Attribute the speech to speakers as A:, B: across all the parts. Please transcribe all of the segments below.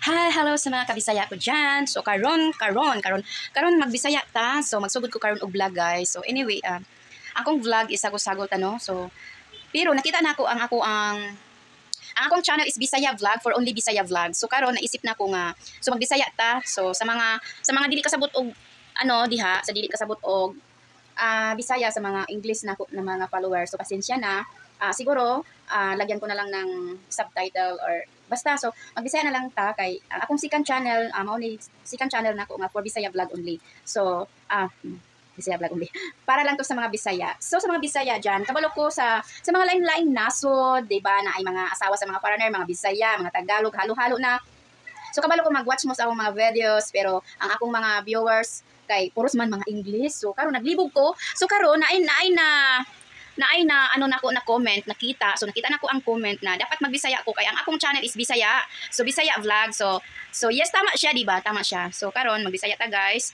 A: Hi, hello sa mga kabisaya ko dyan. So karon magbisaya ta. So magsugod ko karon og vlog guys. So anyway, akong vlog is sagol-sagol ta no. So pero nakita na ako ang akong channel is Bisaya Vlog for only Bisaya Vlog. So karon naisip na ko nga so magbisaya ta. So sa mga dili kasabot og diha sa dili kasabot og Bisaya sa mga English na mga followers. So pasensya na. Siguro lagyan ko na lang ng subtitle or basta so magbisaya na lang ta kay akong second channel mao ni second channel nako nga for Bisaya Vlog only. So Bisaya Vlog only. Para lang to sa mga Bisaya. So sa mga Bisaya diyan, kabalo ko sa mga lain-lain nasod, 'di ba, na ay mga asawa sa mga foreigner, mga Bisaya, mga Tagalog, halo-halo na. So kabalo ko mag-watch mo sa akong mga videos pero ang akong mga viewers kay puros man mga English. So karon naglibog ko. So karon naay na na comment nakita. So nakita na ko ang comment na dapat magbisaya ko kay ang akong channel is Bisaya. So Bisaya Vlog. So yes, tama siya, di ba? Tama siya. So karon magbisaya ta guys.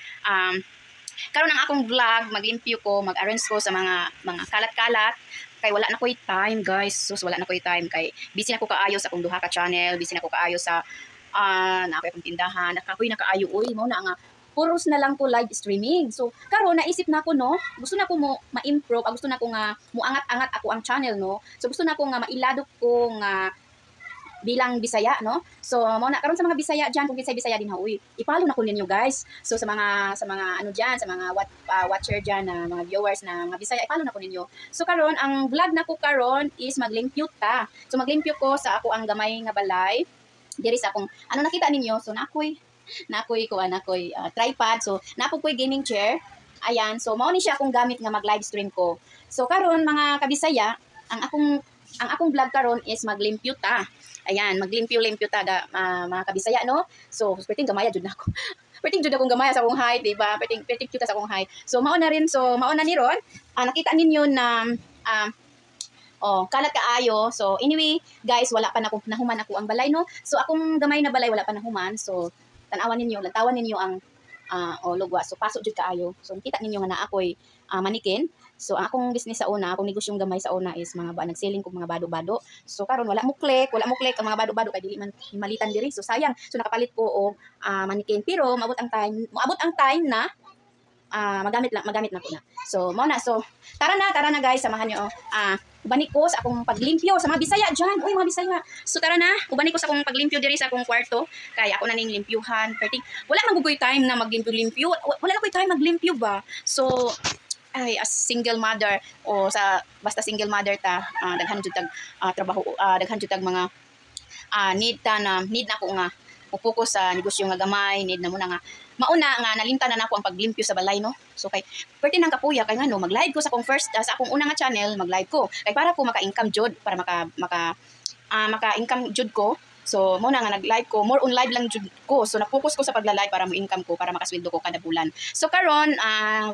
A: Karon ang akong vlog, maglimpyo ko, mag-arrange ko sa mga kalat-kalat kay wala na ko'y time guys. So wala na ko'y time kay busy na ko kaayo sa akong duha ka channel, busy na ko kaayo sa na ako akong tindahan, nakaayo uy mo na nga puros na lang ko live streaming. So karon naisip na ko no, gusto na ko mo ma-improve, gusto na ko nga muangat-angat ako ang channel no. So gusto na ko nga mailadok ko nga bilang Bisaya no. So mo na karon sa mga Bisaya diyan, kung kinsay Bisaya din ha uy, ipalo na ko ninyo guys. So sa mga ano diyan, sa mga watcher diyan na mga viewers na mga Bisaya, ipalo na ko ninyo. So karon ang vlog na ko karon is maglimpyo ta. So maglimpyo ko sa ako ang gamay nga balay. Diri sa akong nakita ninyo, so nakoy tripod, so napoy gaming chair. Ayan, so mao ni siya akong gamit nga mag-live stream ko. So karon mga kabisaya, ang akong vlog karon is maglimpyo ta. Ayan, maglimpyo-limpyo ta mga kabisaya no. So perting gamaya jud nako. Perting jud akong gamaya sa akong height, di ba? Perting cute sa akong height. So mao na ni ron. Nakita ninyo na kalat kaayo. So anyway, guys, wala pa nahuman ako ang balay no. So akong gamay na balay wala pa nahuman. So lantawan ninyo ang lugwa. So pasok jud kaayo. So nakita ninyo nga na ako'y manikin. So akong business sa una, akong negosyong gamay sa una is mga nagselling ko mga bado-bado. So karon wala mo click ang mga bado-bado kay dili man himalitan diri. So sayang. So nakapalit ko og manikin pero maabot ang time na magamit na ko na. So mao na. So tara na guys, samahan niyo ubani ko sa akong paglimpyo sa mga Bisaya diyan. Uy mga Bisaya. So tara na, ubani ko sa akong paglimpyo diri sa akong kwarto. Kaya ako na ning limpyuhan. Wala magugoy time na maglimpyo-limpyo. Wala na koy time maglimpyo ba. So ay as single mother o basta single mother ta, daghan jud tag trabaho, daghan jud tag mga need na ko nga upokus sa negosyo nga gamay, need na mo na nga mauna nga nalimtan na nako ang paglimpyo sa balay no. So kay perti nang kapuya kay ngano mag-live ko sa akong sa akong una nga channel, mag-live ko kay para ko maka-income jud, para maka-income jud ko. So mo na nga nag-live ko, more on live lang jud ko. So na-focus ko sa pagla-live para mo income ko, para makasweldo ko kada bulan. So karon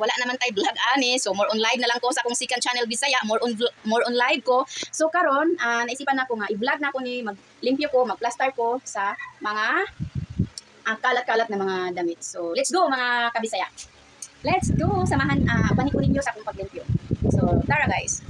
A: wala naman tay vlog ani. So more on live na lang ko sa akong second channel Bisaya, more on live ko. So karon naisipan nako nga i-vlog na ko ni maglimpyo ko, mag-plaster ko sa mga kalat-kalat na mga damit. So let's go mga kabisaya. Let's go, samahan bani ko ninyo sa akong paglimpyo. So tara guys.